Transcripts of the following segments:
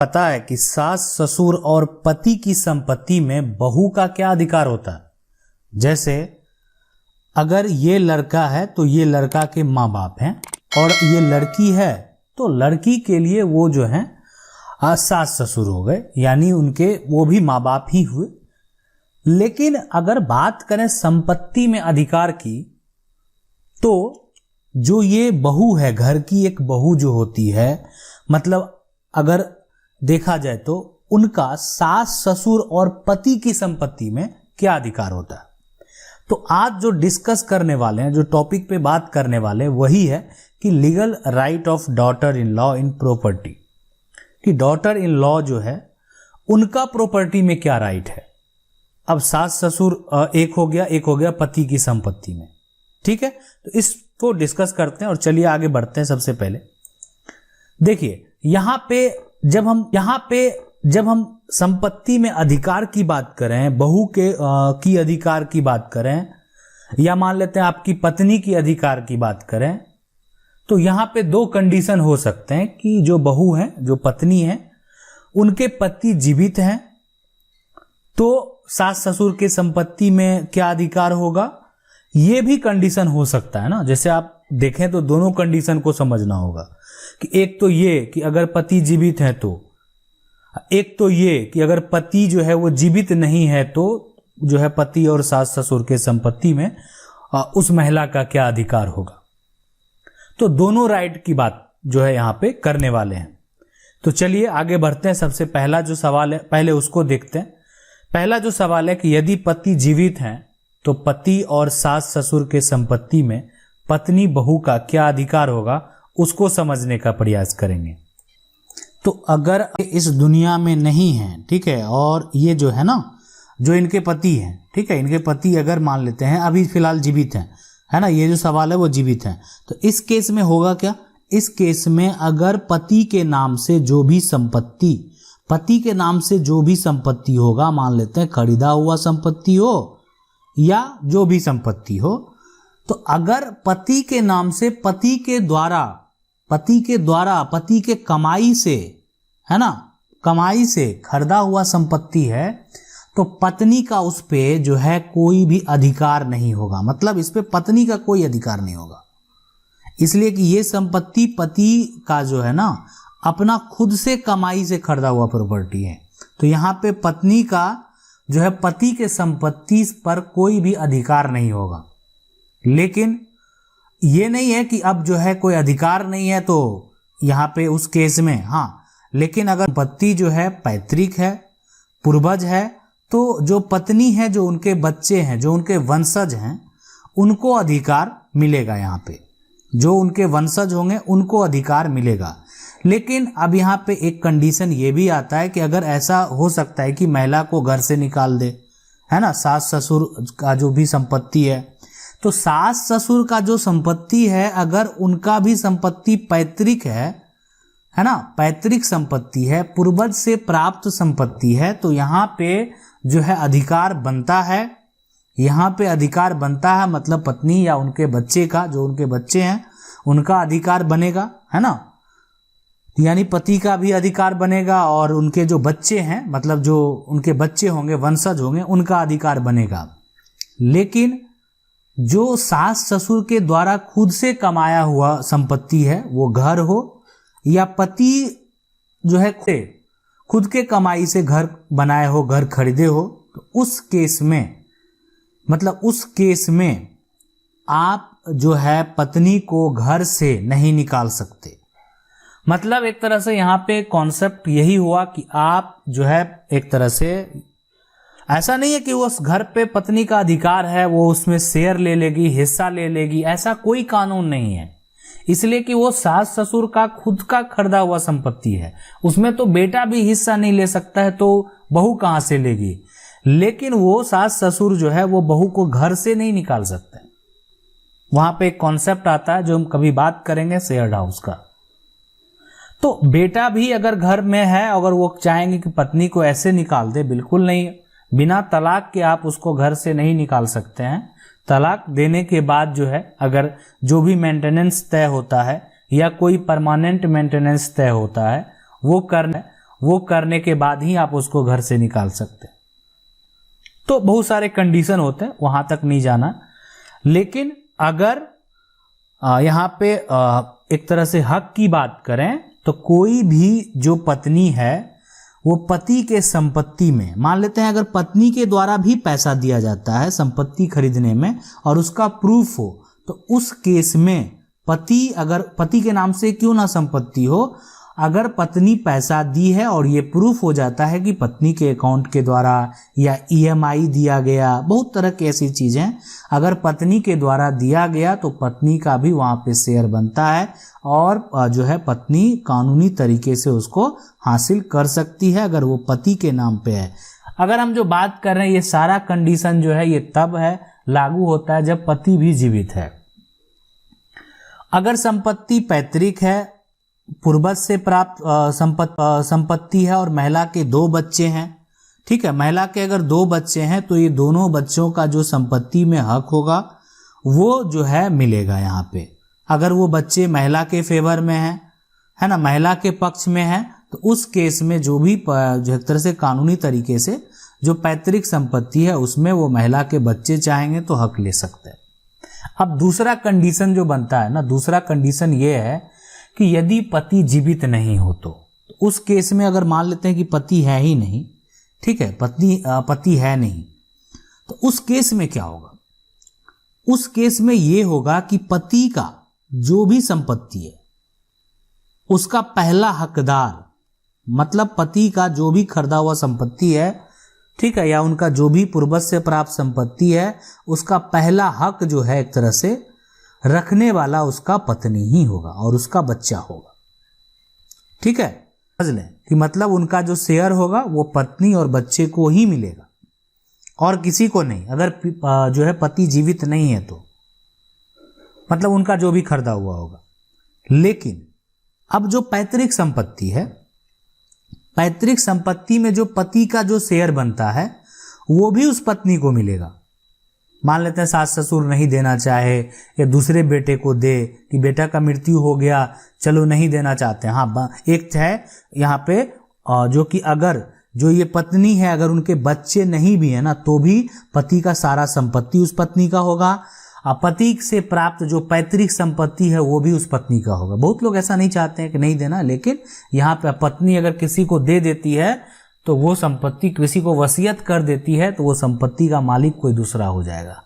पता है कि सास ससुर और पति की संपत्ति में बहू का क्या अधिकार होता है। जैसे अगर ये लड़का है तो ये लड़का के माँ बाप हैं, और ये लड़की है तो लड़की के लिए वो जो है सास ससुर हो गए, यानी उनके वो भी माँ बाप ही हुए। लेकिन अगर बात करें संपत्ति में अधिकार की, तो जो ये बहू है, घर की एक बहू जो होती है, मतलब अगर देखा जाए तो उनका सास ससुर और पति की संपत्ति में क्या अधिकार होता है। तो आज जो डिस्कस करने वाले हैं, जो टॉपिक पे बात करने वाले हैं, वही है कि legal right of daughter in law in property, कि डॉटर इन लॉ जो है उनका प्रॉपर्टी में क्या राइट है। अब सास ससुर एक हो गया पति की संपत्ति में, ठीक है। तो इसको डिस्कस करते हैं और चलिए आगे बढ़ते हैं। सबसे पहले देखिए, यहां पे जब हम संपत्ति में अधिकार की बात करें, बहू के की अधिकार की बात करें, या मान लेते हैं आपकी पत्नी की अधिकार की बात करें, तो यहां पे दो कंडीशन हो सकते हैं कि जो बहू है, जो पत्नी है, उनके पति जीवित हैं तो सास ससुर के संपत्ति में क्या अधिकार होगा, ये भी कंडीशन हो सकता है ना। जैसे आप देखें तो दोनों कंडीशन को समझना होगा कि एक तो ये कि अगर पति जीवित है तो, एक तो ये कि अगर पति जो है वो जीवित नहीं है तो जो है पति और सास ससुर के संपत्ति में उस महिला का क्या अधिकार होगा। तो दोनों राइट की बात जो है यहां पे करने वाले हैं। तो चलिए आगे बढ़ते हैं। सबसे पहला जो सवाल है, पहले उसको देखते हैं। पहला जो सवाल है कि यदि पति जीवित हैं तो पति और सास ससुर के संपत्ति में पत्नी बहू का क्या अधिकार होगा, उसको समझने का प्रयास करेंगे। तो अगर इस दुनिया में नहीं है, ठीक है, और ये जो है ना, जो इनके पति हैं, ठीक है, इनके पति अगर मान लेते हैं अभी फिलहाल जीवित हैं, है ना, ये जो सवाल है वो जीवित हैं, तो इस केस में होगा क्या। इस केस में अगर पति के नाम से जो भी संपत्ति होगा, मान लेते हैं खरीदा हुआ संपत्ति हो या जो भी संपत्ति हो, तो अगर पति के नाम से पति के कमाई से, है ना, कमाई से खरीदा हुआ संपत्ति है, तो पत्नी का उस पे जो है कोई भी अधिकार नहीं होगा। मतलब इस पे पत्नी का कोई अधिकार नहीं होगा, इसलिए कि ये संपत्ति पति का जो है ना अपना खुद से कमाई से खरीदा हुआ प्रॉपर्टी है। तो यहाँ पे पत्नी का जो है पति के संपत्ति पर कोई भी अधिकार नहीं होगा। लेकिन ये नहीं है कि अब जो है कोई अधिकार नहीं है तो यहाँ पे उस केस में, हाँ, लेकिन अगर संपत्ति जो है पैतृक है, पूर्वज है, तो जो पत्नी है, जो उनके बच्चे हैं, जो उनके वंशज हैं, उनको अधिकार मिलेगा। यहाँ पे जो उनके वंशज होंगे उनको अधिकार मिलेगा। लेकिन अब यहाँ पे एक कंडीशन ये भी आता है कि अगर ऐसा हो सकता है कि महिला को घर से निकाल दे, है ना, सास ससुर का जो भी संपत्ति है, तो सास ससुर का जो संपत्ति है, अगर उनका भी संपत्ति पैतृक है ना, पैतृक संपत्ति है, पूर्वज से प्राप्त संपत्ति है, तो यहाँ पे जो है अधिकार बनता है। यहाँ पे अधिकार बनता है, मतलब पत्नी या उनके बच्चे का, जो उनके बच्चे हैं उनका अधिकार बनेगा, है ना, यानी पति का भी अधिकार बनेगा और उनके जो बच्चे हैं, मतलब जो उनके बच्चे होंगे, वंशज होंगे, उनका अधिकार बनेगा। लेकिन जो सास ससुर के द्वारा खुद से कमाया हुआ संपत्ति है, वो घर हो या पति जो है खुद के कमाई से घर बनाए हो, घर खरीदे हो, तो उस केस में, मतलब उस केस में आप जो है पत्नी को घर से नहीं निकाल सकते। मतलब एक तरह से यहाँ पे कॉन्सेप्ट यही हुआ कि आप जो है एक तरह से, ऐसा नहीं है कि उस घर पे पत्नी का अधिकार है, वो उसमें शेयर ले लेगी, हिस्सा ले लेगी, ऐसा कोई कानून नहीं है। इसलिए कि वो सास ससुर का खुद का खरीदा हुआ संपत्ति है, उसमें तो बेटा भी हिस्सा नहीं ले सकता है, तो बहू कहां से लेगी। लेकिन वो सास ससुर जो है वो बहू को घर से नहीं निकाल सकते। वहां पे एक कॉन्सेप्ट आता है जो हम कभी बात करेंगे, शेयर्ड हाउस का। तो बेटा भी अगर घर में है, अगर वो चाहेंगे कि पत्नी को ऐसे निकाल दे, बिल्कुल नहीं, बिना तलाक के आप उसको घर से नहीं निकाल सकते हैं। तलाक देने के बाद जो है, अगर जो भी मेंटेनेंस तय होता है या कोई परमानेंट मेंटेनेंस तय होता है, वो करना है वो करने के बाद ही आप उसको घर से निकाल सकते हैं। तो बहुत सारे कंडीशन होते हैं, वहां तक नहीं जाना। लेकिन अगर यहाँ पे एक तरह से हक की बात करें तो कोई भी जो पत्नी है वो पति के संपत्ति में, मान लेते हैं अगर पत्नी के द्वारा भी पैसा दिया जाता है संपत्ति खरीदने में और उसका प्रूफ हो, तो उस केस में पति, अगर पति के नाम से क्यों ना संपत्ति हो, अगर पत्नी पैसा दी है और ये प्रूफ हो जाता है कि पत्नी के अकाउंट के द्वारा या ईएमआई दिया गया, बहुत तरह की ऐसी चीजें, अगर पत्नी के द्वारा दिया गया तो पत्नी का भी वहां पे शेयर बनता है और जो है पत्नी कानूनी तरीके से उसको हासिल कर सकती है अगर वो पति के नाम पे है। अगर हम जो बात कर रहे हैं ये सारा कंडीशन जो है ये तब है लागू होता है जब पति भी जीवित है। अगर संपत्ति पैतृक है, पूर्वज से प्राप्त संपत्ति है और महिला के 2 बच्चे हैं, ठीक है, महिला के अगर 2 बच्चे हैं तो ये दोनों बच्चों का जो संपत्ति में हक होगा वो जो है मिलेगा यहाँ पे। अगर वो बच्चे महिला के फेवर में हैं, है ना, महिला के पक्ष में हैं, तो उस केस में जो भी जो एक तरह से कानूनी तरीके से जो पैतृक संपत्ति है उसमें वो महिला के बच्चे चाहेंगे तो हक ले सकते हैं। अब दूसरा कंडीशन जो बनता है ना, दूसरा कंडीशन ये है कि यदि पति जीवित नहीं हो तो उस केस में अगर मान लेते हैं कि पति है ही नहीं, ठीक है, पति है नहीं, तो उस केस में क्या होगा? उस केस में यह होगा कि पति का जो भी संपत्ति है उसका पहला हकदार, मतलब पति का जो भी खरीदा हुआ संपत्ति है, ठीक है, या उनका जो भी पूर्वज से प्राप्त संपत्ति है, उसका पहला हक जो है एक तरह से रखने वाला उसका पत्नी ही होगा और उसका बच्चा होगा। ठीक है, समझ लें कि मतलब उनका जो शेयर होगा वो पत्नी और बच्चे को ही मिलेगा और किसी को नहीं। अगर जो है पति जीवित नहीं है तो मतलब उनका जो भी खरीदा हुआ होगा। लेकिन अब जो पैतृक संपत्ति है, पैतृक संपत्ति में जो पति का जो शेयर बनता है वो भी उस पत्नी को मिलेगा। मान लेते हैं सास ससुर नहीं देना चाहे या दूसरे बेटे को दे कि बेटा का मृत्यु हो गया, चलो नहीं देना चाहते। हाँ, एक है यहाँ पे जो कि अगर जो ये पत्नी है अगर उनके बच्चे नहीं भी है ना तो भी पति का सारा संपत्ति उस पत्नी का होगा। पति से प्राप्त जो पैतृक संपत्ति है वो भी उस पत्नी का होगा। बहुत लोग ऐसा नहीं चाहते हैं कि नहीं देना, लेकिन यहाँ पे पत्नी अगर किसी को दे देती है तो वो संपत्ति, किसी को वसीयत कर देती है तो वो संपत्ति का मालिक कोई दूसरा हो जाएगा।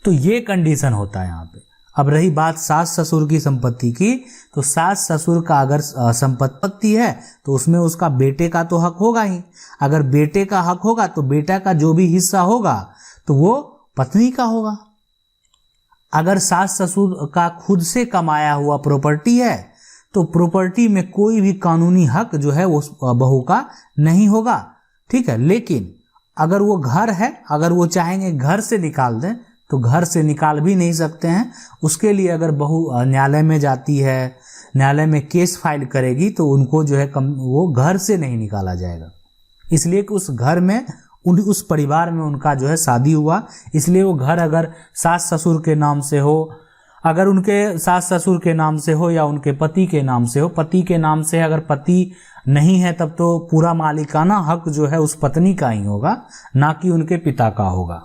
तो ये कंडीशन होता है यहाँ पे। अब रही बात सास ससुर की संपत्ति की, तो सास ससुर का अगर संपत्ति है तो उसमें उसका बेटे का तो हक होगा ही। अगर बेटे का हक होगा तो बेटा का जो भी हिस्सा होगा तो वो पत्नी का होगा। अगर सास ससुर का खुद से कमाया हुआ प्रॉपर्टी है तो प्रॉपर्टी में कोई भी कानूनी हक जो है वो बहू का नहीं होगा। ठीक है, लेकिन अगर वो घर है, अगर वो चाहेंगे घर से निकाल दें तो घर से निकाल भी नहीं सकते हैं। उसके लिए अगर बहू न्यायालय में जाती है, न्यायालय में केस फाइल करेगी तो उनको जो है वो घर से नहीं निकाला जाएगा, इसलिए कि उस घर में उस परिवार में उनका जो है शादी हुआ, इसलिए वो घर अगर सास ससुर के नाम से हो, अगर उनके सास ससुर के नाम से हो या उनके पति के नाम से हो, पति के नाम से अगर पति नहीं है तब तो पूरा मालिकाना हक जो है उस पत्नी का ही होगा, ना कि उनके पिता का होगा।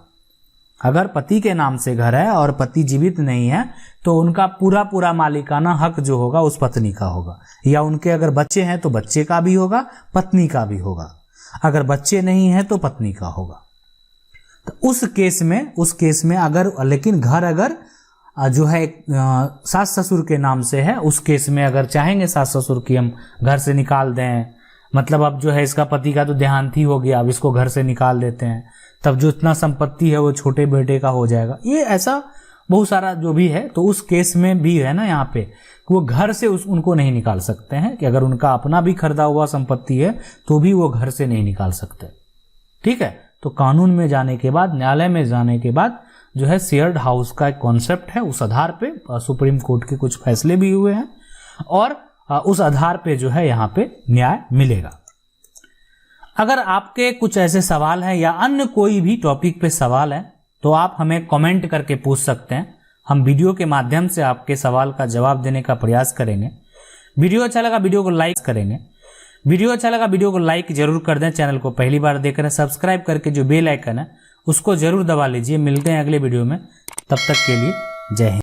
अगर पति के नाम से घर है और पति जीवित नहीं है तो उनका पूरा मालिकाना हक जो होगा उस पत्नी का होगा, या उनके अगर बच्चे हैं तो बच्चे का भी होगा, पत्नी का भी होगा। अगर बच्चे नहीं है तो पत्नी का होगा। तो उस केस में अगर, लेकिन घर अगर जो है सास ससुर के नाम से है, उस केस में अगर चाहेंगे सास ससुर की हम घर से निकाल दें, मतलब अब जो है इसका पति का तो देहांत ही हो गया, अब इसको घर से निकाल देते हैं, तब जो इतना संपत्ति है वो छोटे बेटे का हो जाएगा। ये ऐसा बहुत सारा जो भी है, तो उस केस में भी है ना यहाँ पे वो घर से उनको नहीं निकाल सकते हैं कि अगर उनका अपना भी खरीदा हुआ संपत्ति है तो भी वो घर से नहीं निकाल सकते। ठीक है, तो कानून में जाने के बाद, न्यायालय में जाने के बाद जो है शेयर्ड हाउस का एक कॉन्सेप्ट है, उस आधार पे सुप्रीम कोर्ट के कुछ फैसले भी हुए हैं और उस आधार पे जो है यहाँ पे न्याय मिलेगा। अगर आपके कुछ ऐसे सवाल हैं या अन्य कोई भी टॉपिक पे सवाल है तो आप हमें कमेंट करके पूछ सकते हैं। हम वीडियो के माध्यम से आपके सवाल का जवाब देने का प्रयास करेंगे। वीडियो अच्छा लगा वीडियो को लाइक करेंगे, वीडियो अच्छा लगा वीडियो को लाइक जरूर कर दें, चैनल को पहली बार देख रहे हैं सब्सक्राइब करके जो बेल आइकन है उसको जरूर दबा लीजिए। मिलते हैं अगले वीडियो में, तब तक के लिए जय हिंद।